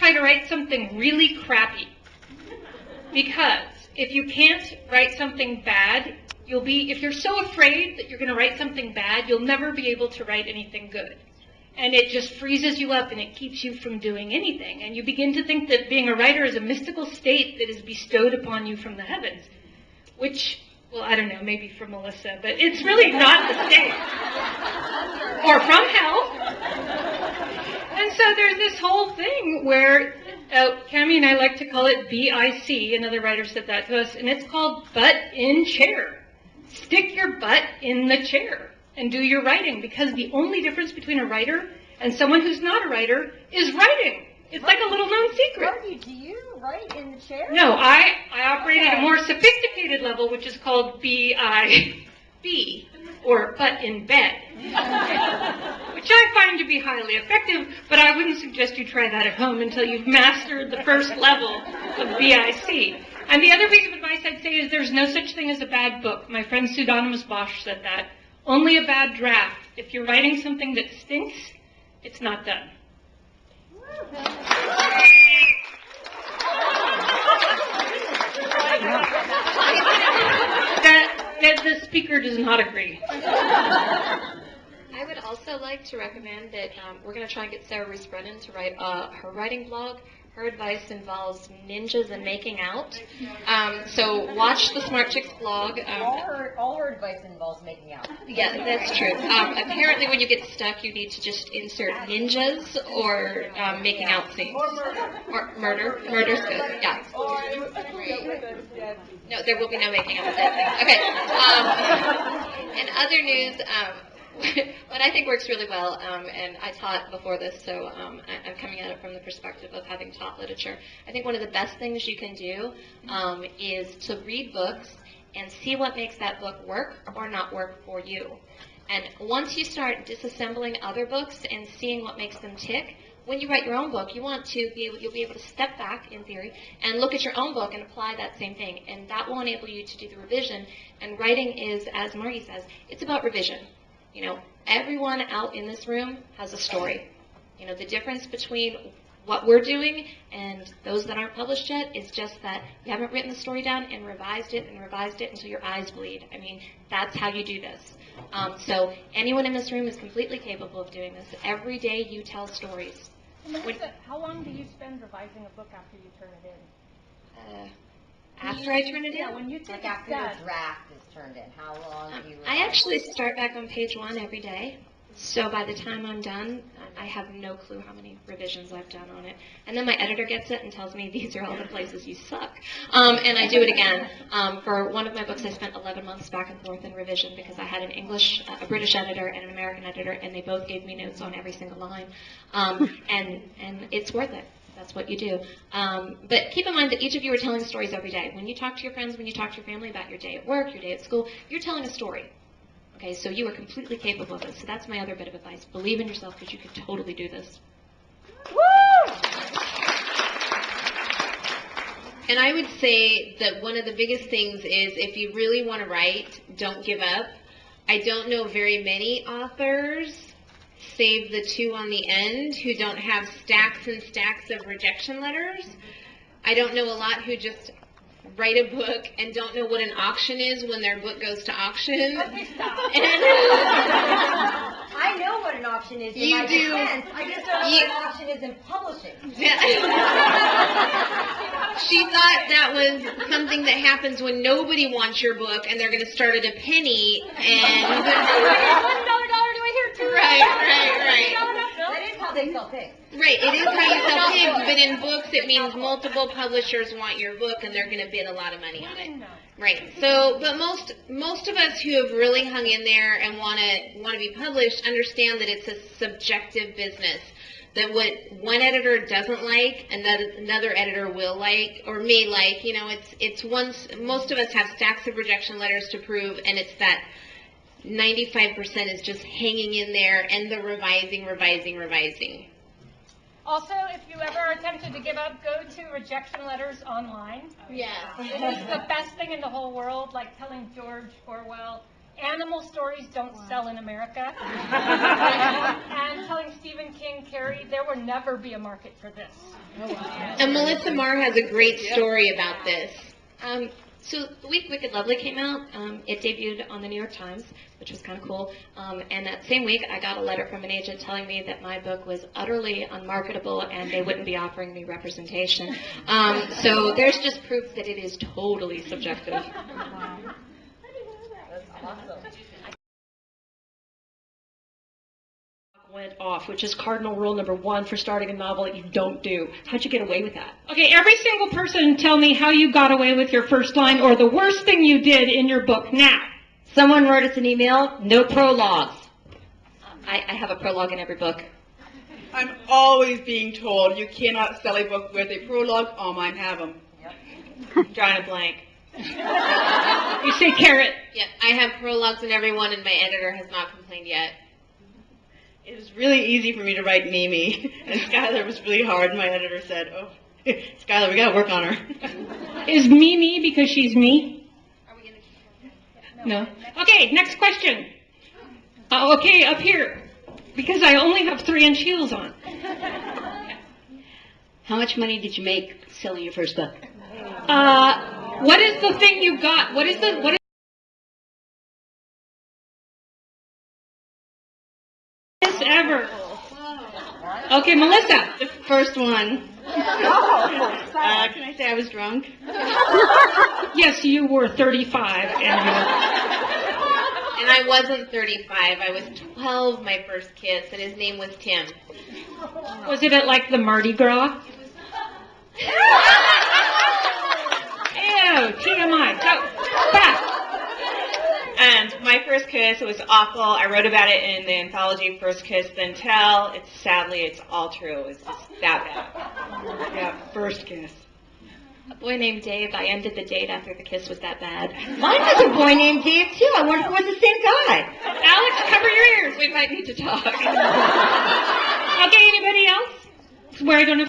try to write something really crappy. Because if you can't write something bad, if you're so afraid that you're going to write something bad, you'll never be able to write anything good. And it just freezes you up and it keeps you from doing anything. And you begin to think that being a writer is a mystical state that is bestowed upon you from the heavens. Which, well, I don't know, maybe from Melissa, but it's really not the state. Or from hell. And so there's this whole thing where, Cammie and I like to call it BIC, another writer said that to us, and it's called butt in chair. Stick your butt in the chair and do your writing, because the only difference between a writer and someone who's not a writer is writing. It's like a little known secret. Margie, do you write in the chair? No, I operate at a more sophisticated level, which is called BIB, or butt in bed, which I find to be highly effective, but I wouldn't suggest you try that at home until you've mastered the first level of BIC. And the other piece of advice I'd say is there's no such thing as a bad book. My friend Pseudonymous Bosch said that. Only a bad draft. If you're writing something that stinks, it's not done. That the speaker does not agree. I would also like to recommend that we're going to try and get Sarah Reese Brennan to write her writing blog. Her advice involves ninjas and making out. So watch the Smart Chicks blog. All her advice involves making out. Yeah, that's true. Apparently when you get stuck, you need to just insert ninjas or making out scenes. Or murder. Murder's good, yeah. No, there will be no making out. Okay. In other news, what I think works really well, and I taught before this, so I'm coming at it from the perspective of having taught literature. I think one of the best things you can do is to read books and see what makes that book work or not work for you. And once you start disassembling other books and seeing what makes them tick, when you write your own book, you'll be able to step back, in theory, and look at your own book and apply that same thing. And that will enable you to do the revision. And writing is, as Margie says, it's about revision. You know, everyone out in this room has a story. You know, the difference between what we're doing and those that aren't published yet is just that you haven't written the story down and revised it until your eyes bleed. I mean, that's how you do this. So anyone in this room is completely capable of doing this. Every day you tell stories. Melissa, how long do you spend revising a book after you turn it in? After I turn it in? Yeah, when you take after the draft is turned in, how long do you revise? I actually start back on page 1 every day. So by the time I'm done, I have no clue how many revisions I've done on it. And then my editor gets it and tells me, these are all the places you suck. And I do it again. For one of my books, I spent 11 months back and forth in revision because I had a British editor and an American editor, and they both gave me notes on every single line. And it's worth it. That's what you do. But keep in mind that each of you are telling stories every day. When you talk to your friends, when you talk to your family about your day at work, your day at school, you're telling a story. Okay, so you are completely capable of it. So that's my other bit of advice. Believe in yourself because you can totally do this. Woo! And I would say that one of the biggest things is if you really want to write, don't give up. I don't know very many authors, save the two on the end, who don't have stacks and stacks of rejection letters. I don't know a lot who just write a book and don't know what an auction is when their book goes to auction. I know what an auction is in my defense. I just don't know what an auction is in publishing. She thought that was something that happens when nobody wants your book and they're going to start at a penny and... Right. That is how they sell pigs. Right, it is how you sell pigs, but in books it means multiple publishers want your book and they're going to bid a lot of money on it. Right. So, but most of us who have really hung in there and want to be published understand that it's a subjective business. That what one editor doesn't like, another editor will like or may like. You know, most of us have stacks of rejection letters to prove, and it's that 95% is just hanging in there and the revising. Also, if you ever are tempted to give up, go to rejection letters online. Yeah. It is the best thing in the whole world, like telling George Orwell, animal stories don't sell in America. And started telling Stephen King, Carrie, there will never be a market for this. And Melissa Marr has a great story about this. So the week Wicked Lovely came out, it debuted on the New York Times, which was kind of cool. And that same week, I got a letter from an agent telling me that my book was utterly unmarketable and they wouldn't be offering me representation. So there's just proof that it is totally subjective. Wow. That's awesome. Went off, which is cardinal rule number 1 for starting a novel that you don't do. How'd you get away with that? Okay, every single person tell me how you got away with your first line or the worst thing you did in your book now. Someone wrote us an email, no prologues. I have a prologue in every book. I'm always being told you cannot sell a book with a prologue. All mine have them. Yep. Drawing a blank. You say carrot. Yeah, I have prologues in every one, and my editor has not complained yet. It was really easy for me to write Mimi, and Skylar was really hard. My editor said, "Oh, Skylar, we gotta work on her." Is me because she's me? No. Okay, next question. Okay, up here. Because I only have 3-inch heels on. How much money did you make selling your first book? What is the thing you got? What is ever? Okay, Melissa. The first one. Can I say I was drunk? Yes, you were 35 And I wasn't 35. I was 12 my first kiss, and his name was Tim. was it at like the Mardi Gras? Ew, TMI. Go back. And my first kiss, it was awful. I wrote about it in the anthology First Kiss Then Tell. Sadly, it's all true. It's just that bad. Yeah, first kiss. A boy named Dave, I ended the date after the kiss was that bad. Mine was a boy named Dave, too. I wonder if it was the same guy. Alex, cover your ears. We might need to talk. Okay, anybody else? Where I don't know.